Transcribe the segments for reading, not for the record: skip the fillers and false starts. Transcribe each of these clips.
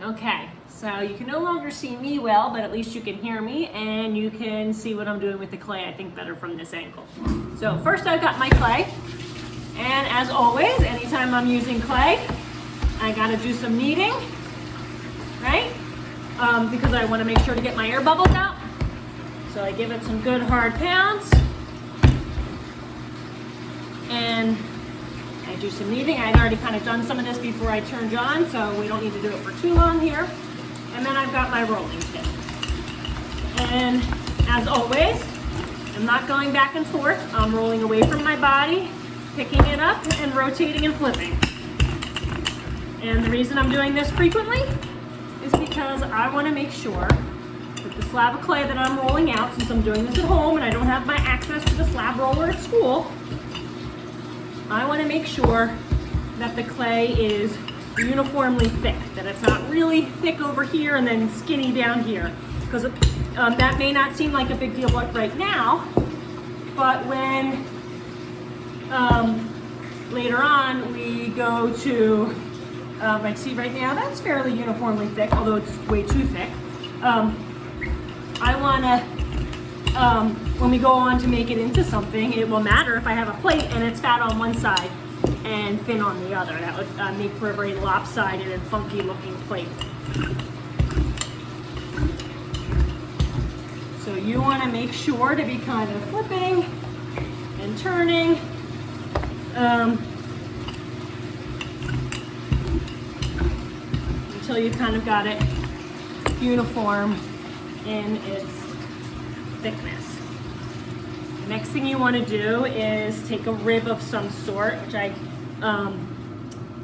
Okay, so you can no longer see me well, but at least you can hear me and you can see what I'm doing with the clay, I think, better from this angle. So first I've got my clay, and as always, anytime I'm using clay, I gotta do some kneading, right? Because I wanna make sure to get my air bubbles out. So I give it some good hard pounds, and I do some kneading. I'd already kind of done some of this before I turned you on, so we don't need to do it for too long here. And then I've got my rolling pin. And as always, I'm not going back and forth. I'm rolling away from my body, picking it up and rotating and flipping. And the reason I'm doing this frequently is because I want to make sure that the slab of clay that I'm rolling out, since I'm doing this at home and I don't have my access to the slab roller at school, I want to make sure that the clay is uniformly thick, that it's not really thick over here and then skinny down here, because that may not seem like a big deal right now, but when later on we go to, like, see right now that's fairly uniformly thick, although it's way too thick. I want to, when we go on to make it into something, it will matter if I have a plate and it's fat on one side and thin on the other. That would make for a very lopsided and funky looking plate. So you want to make sure to be kind of flipping and turning. Until you've kind of got it uniform in its thickness. The next thing you want to do is take a rib of some sort, which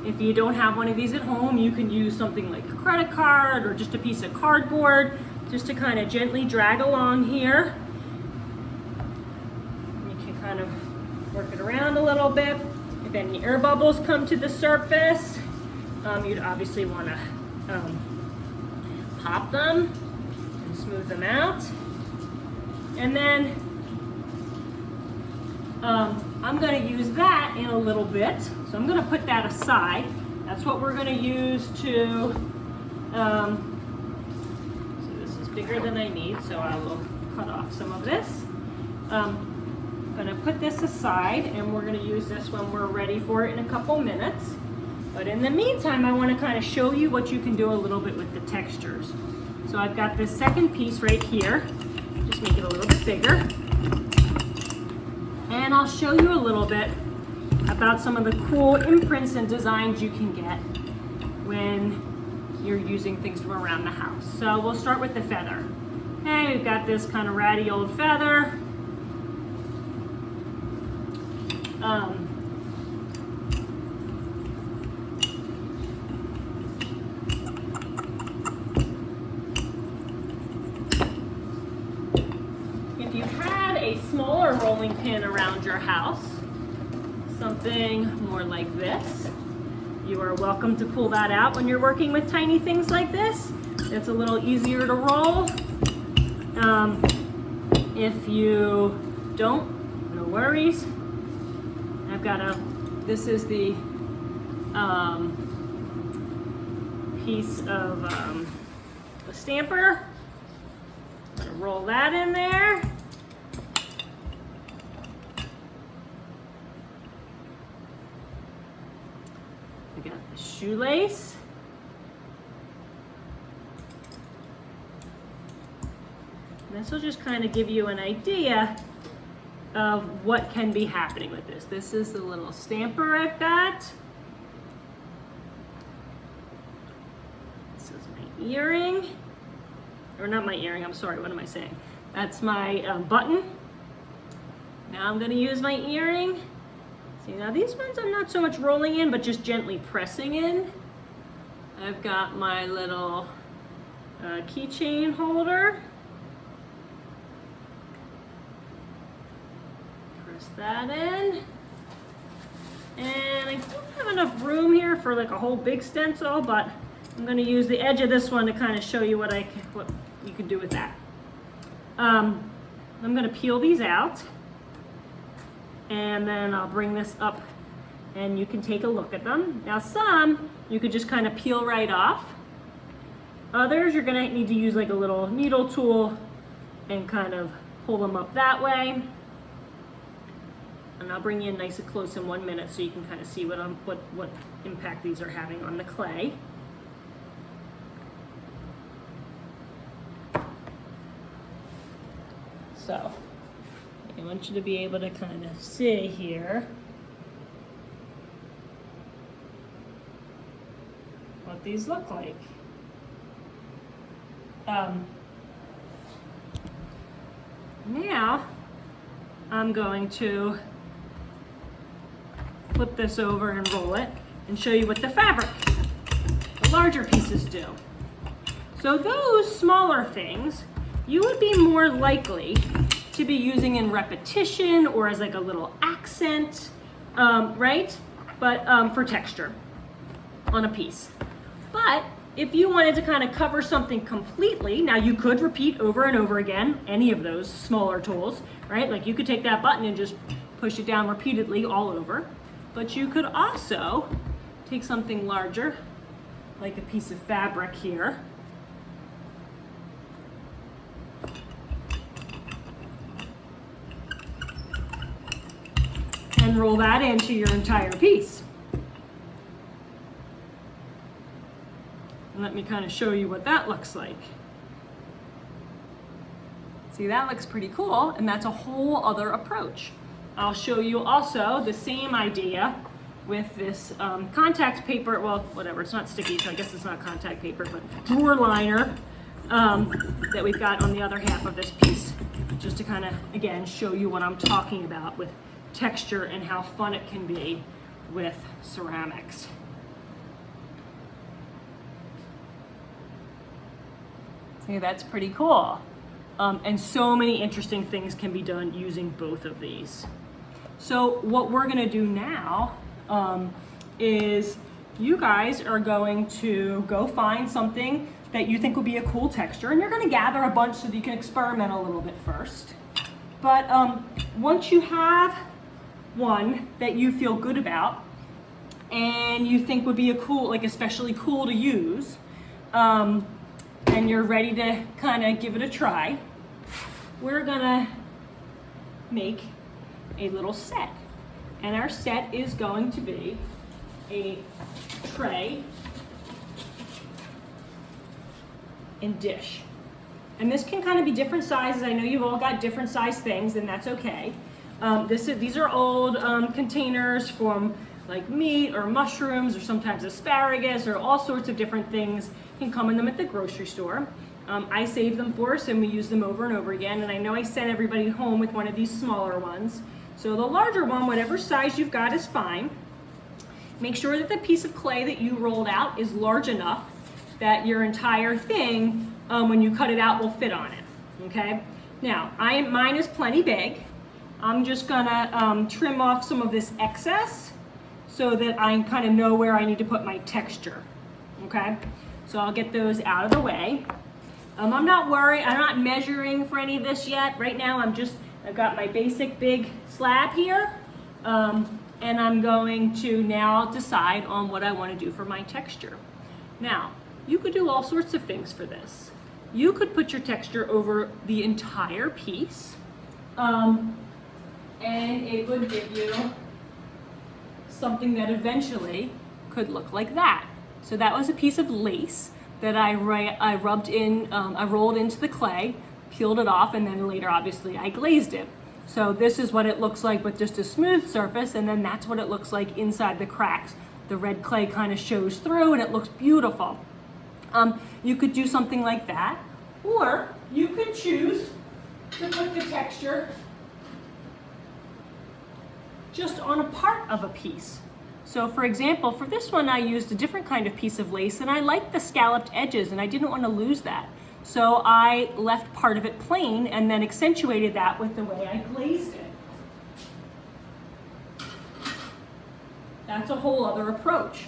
if you don't have one of these at home, you can use something like a credit card or just a piece of cardboard, just to kind of gently drag along here. You can kind of work it around a little bit. If any air bubbles come to the surface, you'd obviously want to pop them and smooth them out. And then I'm going to use that in a little bit. So I'm going to put that aside. That's what we're going to use to, so this is bigger than I need, so I will cut off some of this. I'm going to put this aside, and we're going to use this when we're ready for it in a couple minutes. But in the meantime, I want to kind of show you what you can do a little bit with the textures. So I've got this second piece right here. Just make it a little bit bigger. And I'll show you a little bit about some of the cool imprints and designs you can get when you're using things from around the house. So we'll start with the feather. Okay, we've got this kind of ratty old feather. If you had a smaller rolling pin around your house, something more like this, you are welcome to pull that out when you're working with tiny things like this. It's a little easier to roll. If you don't, no worries. I've got this is the piece of a stamper. I'm gonna roll that in there. We got the shoelace. And this will just kind of give you an idea of what can be happening with this. This is the little stamper I've got. This is my earring. Or not my earring, I'm sorry, what am I saying? That's my button. Now I'm gonna use my earring. See, now these ones I'm not so much rolling in, but just gently pressing in. I've got my little keychain holder. Press that in. And I don't have enough room here for like a whole big stencil, but I'm gonna use the edge of this one to kind of show you what you can do with that. I'm gonna peel these out. And then I'll bring this up and you can take a look at them. Now some you could just kind of peel right off. Others, you're gonna need to use like a little needle tool and kind of pull them up that way. And I'll bring you in nice and close in 1 minute so you can kind of see what impact these are having on the clay. So I want you to be able to kind of see here what these look like. Now I'm going to flip this over and roll it and show you what the fabric, the larger pieces do. So those smaller things you would be more likely to be using in repetition or as like a little accent, right? But for texture on a piece. But if you wanted to kind of cover something completely, now you could repeat over and over again any of those smaller tools, right? Like you could take that button and just push it down repeatedly all over. But you could also take something larger, like a piece of fabric here, and roll that into your entire piece. And let me kind of show you what that looks like. See, that looks pretty cool, and that's a whole other approach. I'll show you also the same idea with this contact paper, well, whatever, it's not sticky, so I guess it's not contact paper, but drawer liner that we've got on the other half of this piece, just to kind of, again, show you what I'm talking about with texture and how fun it can be with ceramics. See, that's pretty cool. And so many interesting things can be done using both of these. So what we're gonna do now is you guys are going to go find something that you think will be a cool texture, and you're gonna gather a bunch so that you can experiment a little bit first. But once you have one that you feel good about and you think would be a cool, like especially cool to use, and you're ready to kind of give it a try, we're gonna make a little set. And our set is going to be a tray and dish. And this can kind of be different sizes. I know you've all got different size things, and that's okay. These are old containers from like meat or mushrooms or sometimes asparagus or all sorts of different things. You can come in them at the grocery store. I save them for us and we use them over and over again. And I know I sent everybody home with one of these smaller ones. So the larger one, whatever size you've got is fine. Make sure that the piece of clay that you rolled out is large enough that your entire thing, when you cut it out, will fit on it, okay? Now, mine is plenty big. I'm just gonna trim off some of this excess so that I kind of know where I need to put my texture, okay? So I'll get those out of the way. I'm not worried, I'm not measuring for any of this yet. Right now I've got my basic big slab here, and I'm going to now decide on what I want to do for my texture. Now, you could do all sorts of things for this. You could put your texture over the entire piece, and it would give you something that eventually could look like that. So that was a piece of lace that I rubbed in, I rolled into the clay, peeled it off, and then later obviously I glazed it. So this is what it looks like with just a smooth surface, and then that's what it looks like inside the cracks. The red clay kind of shows through and it looks beautiful. You could do something like that, or you could choose to put the texture just on a part of a piece. So for example, for this one I used a different kind of piece of lace, and I liked the scalloped edges and I didn't want to lose that. So I left part of it plain and then accentuated that with the way I glazed it. That's a whole other approach.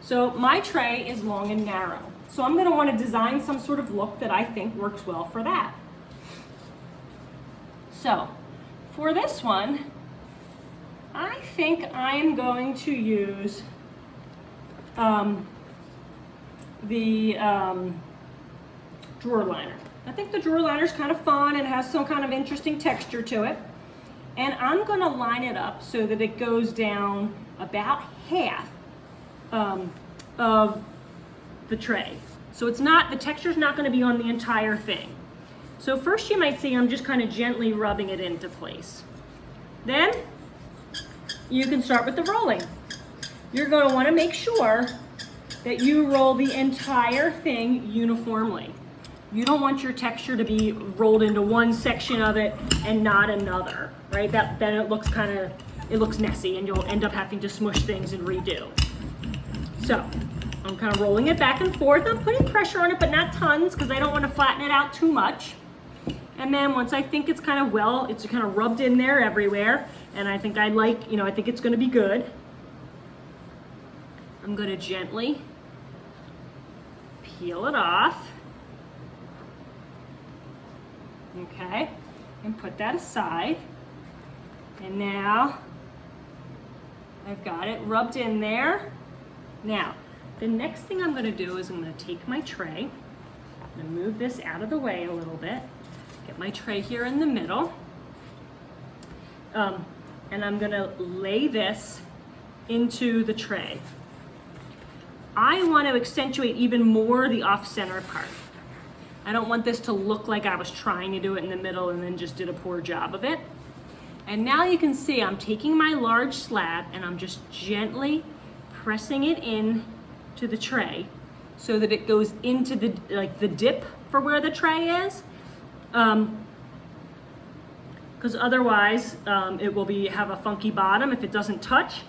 So my tray is long and narrow. So I'm going to want to design some sort of look that I think works well for that. So for this one, I think I'm going to use drawer liner. I think the drawer liner is kind of fun and has some kind of interesting texture to it. And I'm going to line it up so that it goes down about half of the tray. So it's not, the texture's not going to be on the entire thing. So first you might see I'm just kind of gently rubbing it into place. Then you can start with the rolling. You're going to want to make sure that you roll the entire thing uniformly. You don't want your texture to be rolled into one section of it and not another, right? Then it looks it looks messy and you'll end up having to smush things and redo. So I'm kind of rolling it back and forth. I'm putting pressure on it, but not tons because I don't want to flatten it out too much. And then once I think it's kind of it's kind of rubbed in there everywhere, and I think I think it's going to be good, I'm going to gently peel it off. Okay, and put that aside. And now I've got it rubbed in there. Now, the next thing I'm going to do is I'm going to take my tray. I'm going to move this out of the way a little bit. Get my tray here in the middle. And I'm going to lay this into the tray. I want to accentuate even more the off-center part. I don't want this to look like I was trying to do it in the middle and then just did a poor job of it. And now you can see I'm taking my large slab and I'm just gently pressing it in to the tray so that it goes into the dip for where the tray is. Because otherwise it will have a funky bottom if it doesn't touch.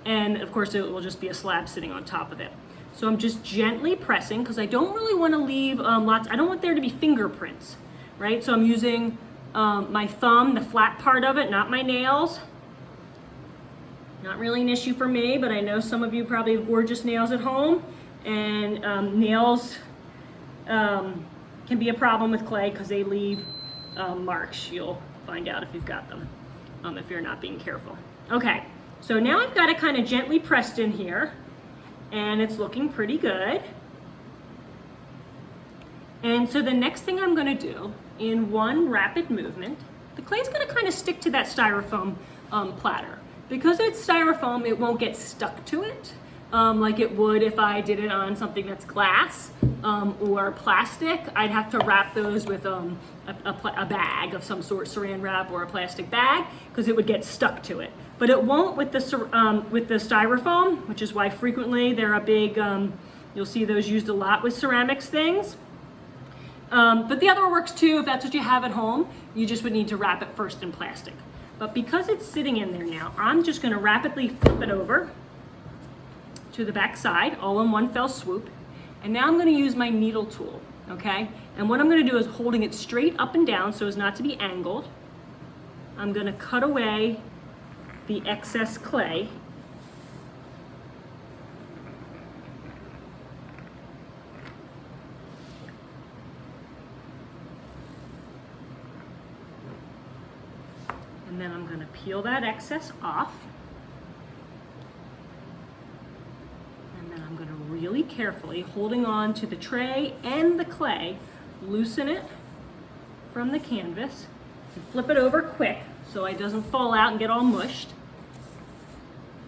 And of course it will just be a slab sitting on top of it. So I'm just gently pressing because I don't really want to leave I don't want there to be fingerprints, right? So I'm using my thumb, the flat part of it, not my nails. Not really an issue for me, but I know some of you probably have gorgeous nails at home, and nails can be a problem with clay because they leave marks. You'll find out if you've got them, if you're not being careful. Okay, so now I've got it kind of gently pressed in here. And it's looking pretty good. And so the next thing I'm going to do in one rapid movement, the clay's going to kind of stick to that styrofoam platter. Because it's styrofoam, it won't get stuck to it like it would if I did it on something that's glass or plastic. I'd have to wrap those with a bag of some sort, saran wrap or a plastic bag, because it would get stuck to it. But it won't with the styrofoam, which is why frequently they're a big, you'll see those used a lot with ceramics things. But the other works too, if that's what you have at home. You just would need to wrap it first in plastic. But because it's sitting in there now, I'm just going to rapidly flip it over to the back side, all in one fell swoop. And now I'm going to use my needle tool, okay? And what I'm going to do is holding it straight up and down so as not to be angled. I'm going to cut away the excess clay. And then I'm going to peel that excess off. And then I'm going to really carefully, holding on to the tray and the clay, loosen it from the canvas and flip it over quick so it doesn't fall out and get all mushed.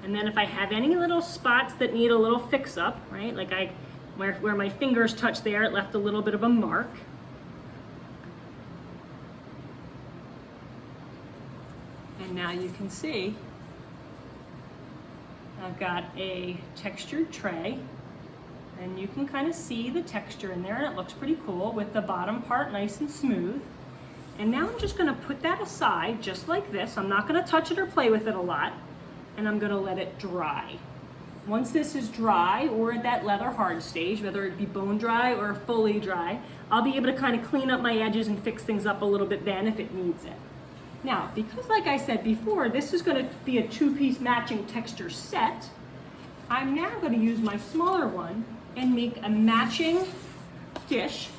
And then if I have any little spots that need a little fix up, right, like where my fingers touch there, it left a little bit of a mark. And now you can see I've got a textured tray, and you can kind of see the texture in there, and it looks pretty cool with the bottom part nice and smooth. And now I'm just going to put that aside just like this. I'm not going to touch it or play with it a lot, and I'm going to let it dry. Once this is dry, or at that leather hard stage, whether it be bone dry or fully dry, I'll be able to kind of clean up my edges and fix things up a little bit then if it needs it. Now, because like I said before, this is going to be a two-piece matching texture set, I'm now going to use my smaller one and make a matching dish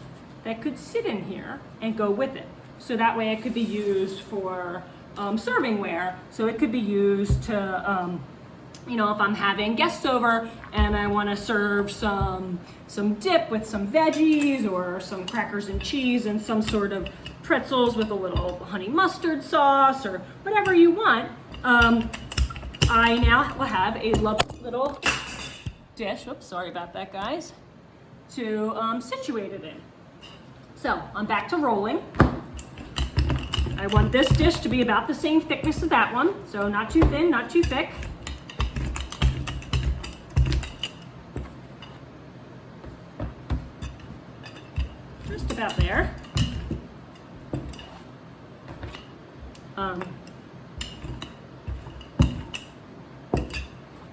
that could sit in here and go with it. So that way it could be used for servingware. So it could be used to you know, if I'm having guests over and I want to serve some dip with some veggies or some crackers and cheese and some sort of pretzels with a little honey mustard sauce or whatever you want, I now will have a lovely little dish, oops, sorry about that guys, to situate it in. So I'm back to rolling. I want this dish to be about the same thickness as that one, so not too thin, not too thick. Just about there.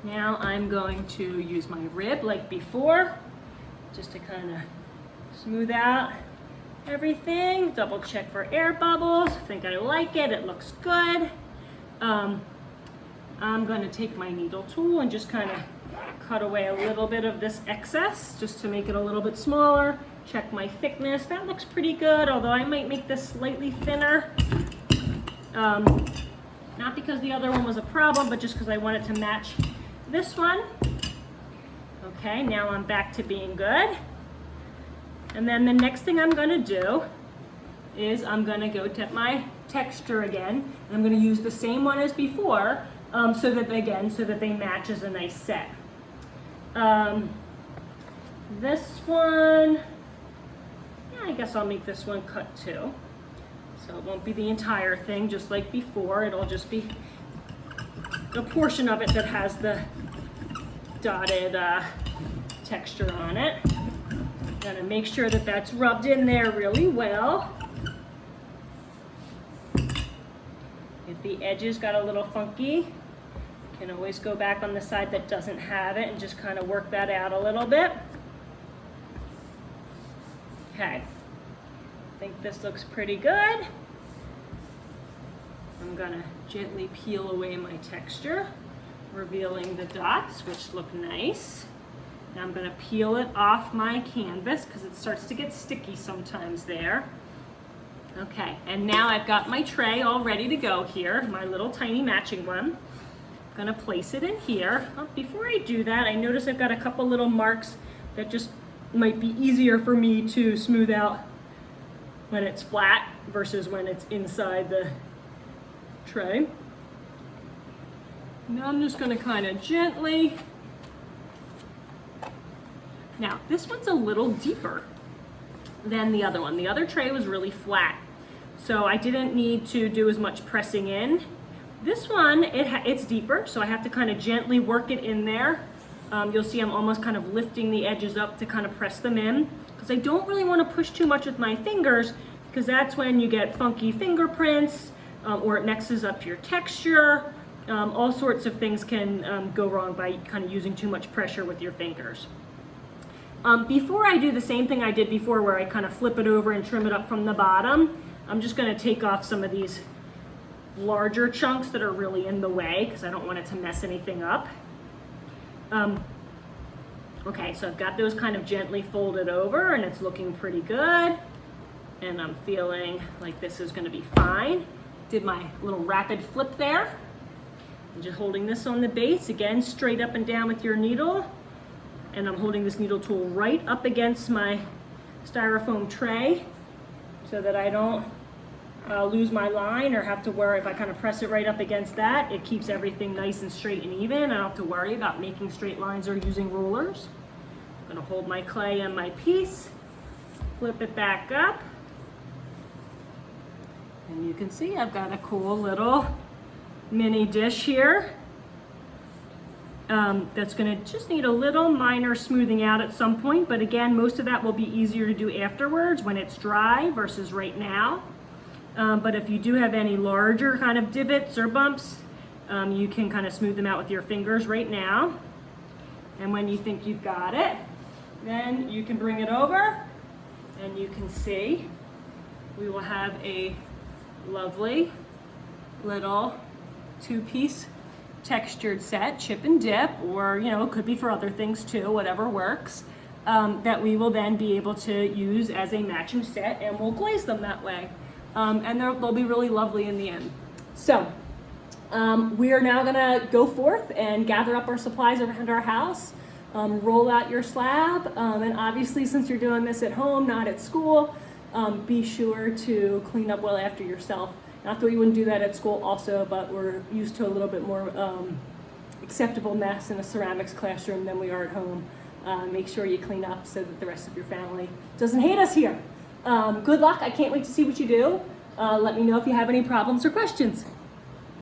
Now I'm going to use my rib like before, just to kind of smooth out everything. Double check for air bubbles. I think I like it. It looks good. I'm going to take my needle tool and just kind of cut away a little bit of this excess just to make it a little bit smaller. Check my thickness. That looks pretty good, although I might make this slightly thinner. Not because the other one was a problem, but just because I want it to match this one. Okay, now I'm back to being good. And then the next thing I'm going to do is I'm going to go to my texture again. And I'm going to use the same one as before, so that they match as a nice set. This one, yeah, I guess I'll make this one cut too. So it won't be the entire thing, just like before. It'll just be a portion of it that has the dotted texture on it. Gotta make sure that that's rubbed in there really well. If the edges got a little funky, you can always go back on the side that doesn't have it and just kind of work that out a little bit. Okay, I think this looks pretty good. I'm gonna gently peel away my texture, revealing the dots, which look nice. Now I'm gonna peel it off my canvas because it starts to get sticky sometimes there. Okay, and now I've got my tray all ready to go here, my little tiny matching one. I'm gonna place it in here. Oh, before I do that, I notice I've got a couple little marks that just might be easier for me to smooth out when it's flat versus when it's inside the tray. Now I'm just going to kind of gently. Now this one's a little deeper than the other one. The other tray was really flat, so I didn't need to do as much pressing in. This one, it's deeper, so I have to kind of gently work it in there. You'll see I'm almost kind of lifting the edges up to kind of press them in, because I don't really want to push too much with my fingers, because that's when you get funky fingerprints, or it mixes up your texture. All sorts of things can go wrong by kind of using too much pressure with your fingers. Before I do the same thing I did before, where I kind of flip it over and trim it up from the bottom, I'm just going to take off some of these larger chunks that are really in the way, because I don't want it to mess anything up. Okay, so I've got those kind of gently folded over, and it's looking pretty good. And I'm feeling like this is going to be fine. Did my little rapid flip there. I'm just holding this on the base, again, straight up and down with your needle. And I'm holding this needle tool right up against my styrofoam tray so that I don't lose my line or have to worry. If I kind of press it right up against that, it keeps everything nice and straight and even. I don't have to worry about making straight lines or using rulers. I'm going to hold my clay and my piece, flip it back up. And you can see I've got a cool little mini dish here. That's going to just need a little minor smoothing out at some point, but again, most of that will be easier to do afterwards when it's dry versus right now. But if you do have any larger kind of divots or bumps, you can kind of smooth them out with your fingers right now. And when you think you've got it, then you can bring it over and you can see we will have a lovely little two-piece textured set, chip and dip, or it could be for other things too, whatever works, that we will then be able to use as a matching set, and we'll glaze them that way. And they'll be really lovely in the end. So We are now gonna go forth and gather up our supplies around our house, roll out your slab, and obviously since you're doing this at home, not at school, be sure to clean up well after yourself. Not that we wouldn't do that at school also, but we're used to a little bit more acceptable mess in a ceramics classroom than we are at home. Make sure you clean up so that the rest of your family doesn't hate us here. Good luck. I can't wait to see what you do. Let me know if you have any problems or questions.